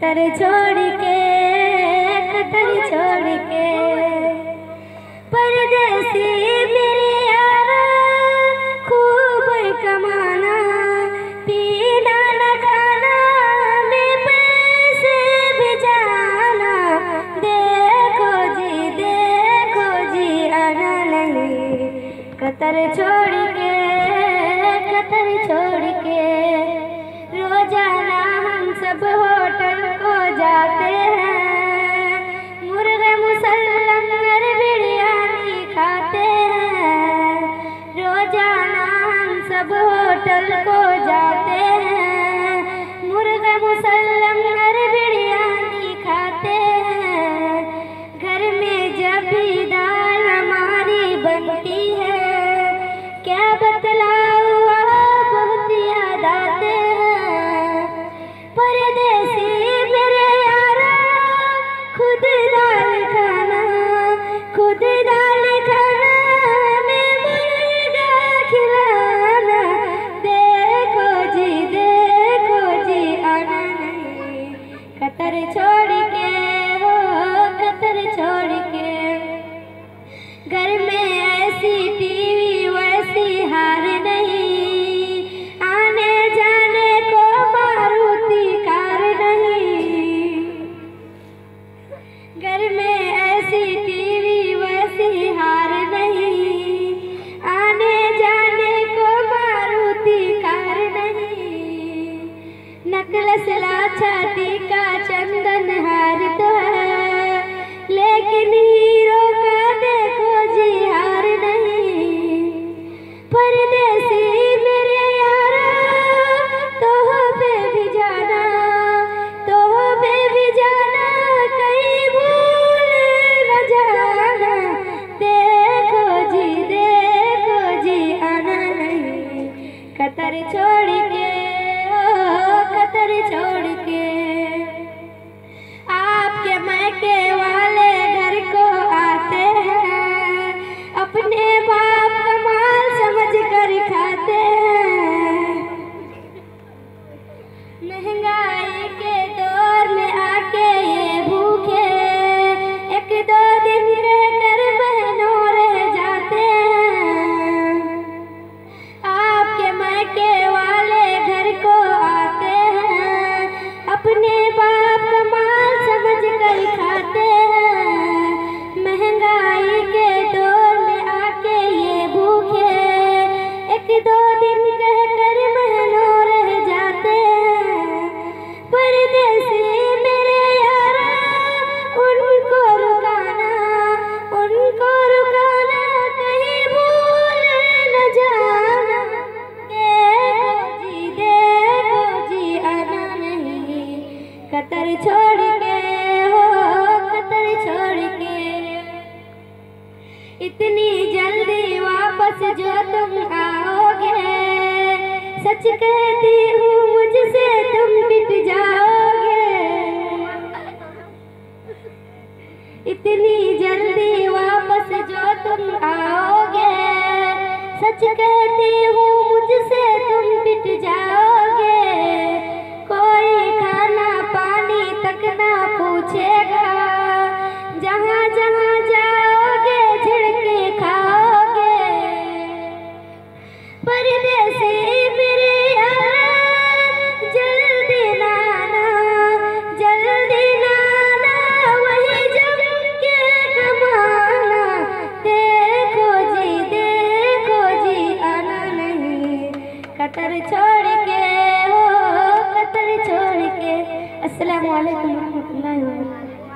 Qatar छोड़ के परदेसी मेरे यारा, खूब कमाना पीना न खाना, मैं पैसे भिजाना, देखो जी आना नहीं। कतर छोड़ के रोजाना हम सब होटल को जाते हैं, मुर्गे मुसल्लम और बिरयानी खाते हैं। रोजाना हम सब होटल को जाते हैं, मुर्गे मुसल्लम और बिरयानी खाते हैं। घर में जब भी दाल हमारी बनती है, क्या बतलाऊं बहुत याद आते हैं। परदेसी मेरे यारा, खुद दाल खाना, मैं मुर्गा खिलाना, देखो जी आना नहीं। कतर छोड़ के घर में ऐसी टीवी वैसी हार नहीं, आने जाने को मारुति कार नहीं। घर में ऐसी टीवी वैसी हार नहीं, आने जाने को मारुति कार नहीं। नकलस लाछा टीका चंदन हार तो है, लेकिन हीरो का देखो जी हार नहीं। परदेसी मेरे यारा, तोहफे भी जाना, कहीं भूल न जाना, देखो जी आना नहीं। कतर छोड़ के आपके मैके वाले घर को आते हैं, अपने बाप का माल समझ कर खाते हैं। महंगाई के दौर में आके ये भूखे, एक दो दिन रहकर बहनों रह जाते हैं। आपके मैके वाले घर को आते हैं, अपने बाप का माल समझ कर खाते हैं। महंगाई के दौर में आके ये भूखे, एक दो दिन कहकर बहनों रह जाते हैं। परदेसी मेरे यारा, उनको रुकाना, कहीं भूल न जाना, देखो जी आना नहीं। कतर छोड़ के इतनी जल्दी वापस जो तुम आओगे, सच कहती हूँ मुझसे तुम पिट जाओगे। इतनी जल्दी वापस जो तुम आओगे, सच कहती हूँ मुझसे तुम पिट जाओगे। कोई खाना पानी तक ना पूछेगा, जहाँ जहाँ जाओगे झिड़के खाओगे। परदेसी मेरे यारा, जल्दी ना आना, वही जम के कमाना, देखो जी आना नहीं। कतर छोड़ के अस्सलामु अलैकुम रहमतुल्लाहि व बरकातहू।